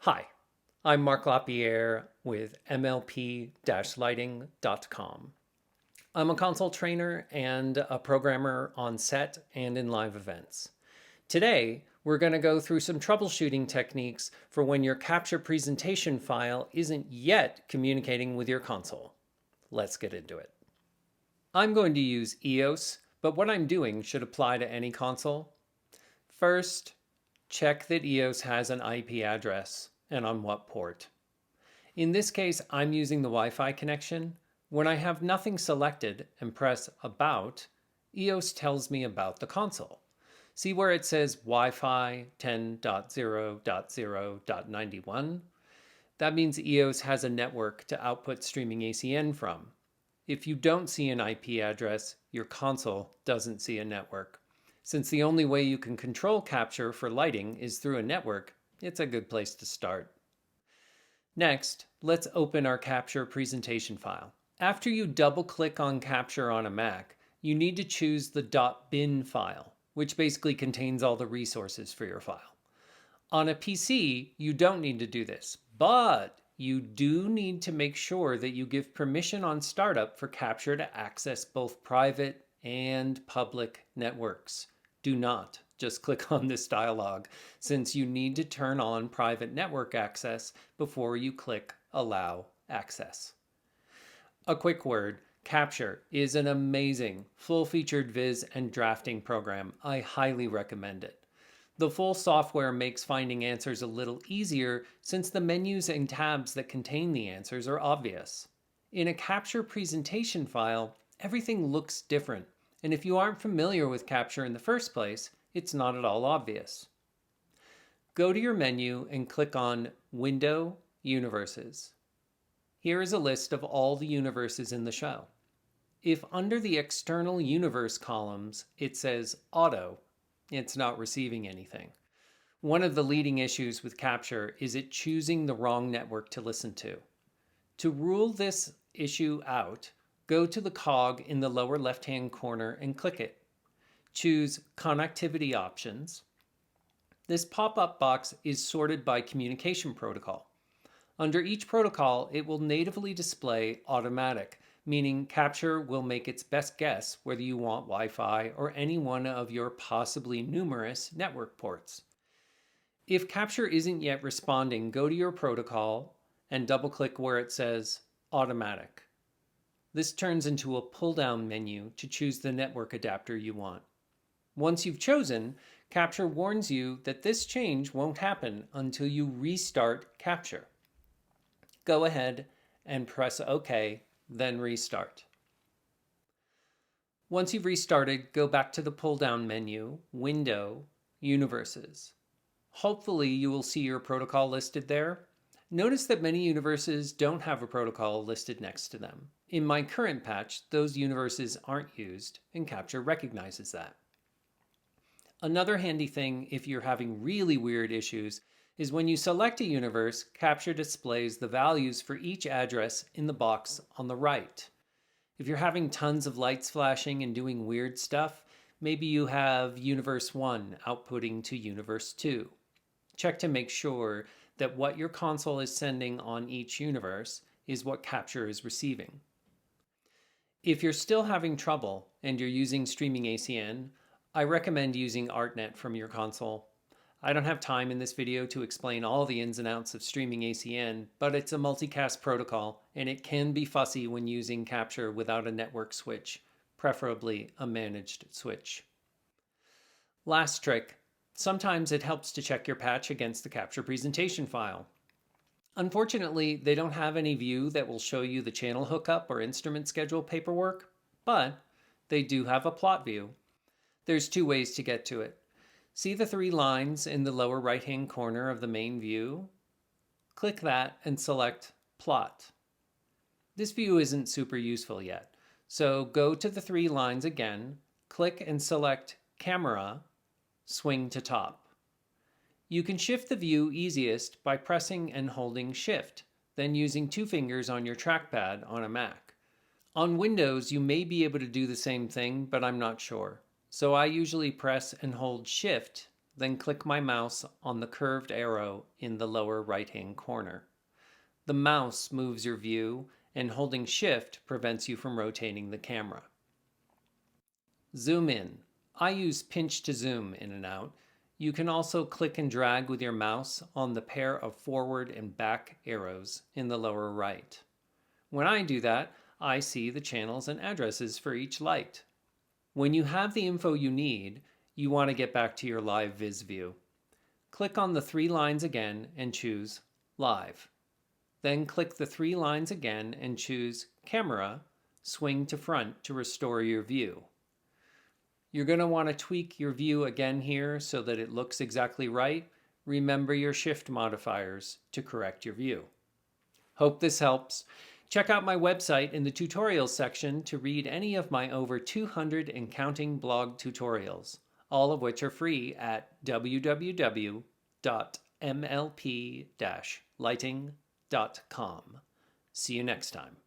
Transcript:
Hi, I'm Mark Lapierre with MLP-lighting.com. I'm a console trainer and a programmer on set and in live events. Today, we're going to go through some troubleshooting techniques for when your capture presentation file isn't yet communicating with your console. Let's get into it. I'm going to use EOS, but what I'm doing should apply to any console. First, check that EOS has an IP address and on what port. In this case, I'm using the Wi-Fi connection. When I have nothing selected and press About, EOS tells me about the console. See where it says Wi-Fi 10.0.0.91? That means EOS has a network to output streaming ACN from. If you don't see an IP address, your console doesn't see a network. Since the only way you can control capture for lighting is through a network, it's a good place to start. Next, let's open our capture presentation file. After you double-click on capture on a Mac, you need to choose the .bin file, which basically contains all the resources for your file. On a PC, you don't need to do this, but you do need to make sure that you give permission on startup for capture to access both private and public networks. Do not just click on this dialog, since you need to turn on private network access before you click Allow Access. A quick word, Capture is an amazing full-featured viz and drafting program. I highly recommend it. The full software makes finding answers a little easier since the menus and tabs that contain the answers are obvious. In a Capture presentation file, everything looks different, and if you aren't familiar with Capture in the first place, it's not at all obvious. Go to your menu and click on Window Universes. Here is a list of all the universes in the show. If under the External Universe columns it says Auto, it's not receiving anything. One of the leading issues with Capture is it choosing the wrong network to listen to. To rule this issue out, go to the cog in the lower left-hand corner and click it. Choose Connectivity Options. This pop-up box is sorted by communication protocol. Under each protocol, it will natively display Automatic, meaning Capture will make its best guess whether you want Wi-Fi or any one of your possibly numerous network ports. If Capture isn't yet responding, go to your protocol and double-click where it says Automatic. This turns into a pull-down menu to choose the network adapter you want. Once you've chosen, Capture warns you that this change won't happen until you restart Capture. Go ahead and press OK, then restart. Once you've restarted, go back to the pull-down menu, Window, Universes. Hopefully you will see your protocol listed there. Notice that many universes don't have a protocol listed next to them. In my current patch, those universes aren't used, and Capture recognizes that. Another handy thing if you're having really weird issues is when you select a universe, Capture displays the values for each address in the box on the right. If you're having tons of lights flashing and doing weird stuff, maybe you have Universe 1 outputting to Universe 2. Check to make sure that what your console is sending on each universe is what Capture is receiving. If you're still having trouble and you're using streaming ACN, I recommend using ArtNet from your console. I don't have time in this video to explain all the ins and outs of streaming ACN, but it's a multicast protocol and it can be fussy when using Capture without a network switch, preferably a managed switch. Last trick, sometimes it helps to check your patch against the Capture presentation file. Unfortunately, they don't have any view that will show you the channel hookup or instrument schedule paperwork, but they do have a plot view. There's two ways to get to it. See the three lines in the lower right-hand corner of the main view? Click that and select Plot. This view isn't super useful yet, so go to the three lines again, click and select Camera, Swing to Top. You can shift the view easiest by pressing and holding Shift, then using two fingers on your trackpad on a Mac. On Windows, you may be able to do the same thing, but I'm not sure. So I usually press and hold Shift then click my mouse on the curved arrow in the lower right-hand corner. The mouse moves your view, and holding Shift prevents you from rotating the camera. Zoom in. I use pinch to zoom in and out. You can also click and drag with your mouse on the pair of forward and back arrows in the lower right. When I do that, I see the channels and addresses for each light. When you have the info you need, you want to get back to your live viz view. Click on the 3 lines again and choose Live. Then click the 3 lines again and choose Camera, swing to front to restore your view. You're going to want to tweak your view again here so that it looks exactly right. Remember your shift modifiers to correct your view. Hope this helps. Check out my website in the tutorials section to read any of my over 200 and counting blog tutorials, all of which are free at www.mlp-lighting.com. See you next time.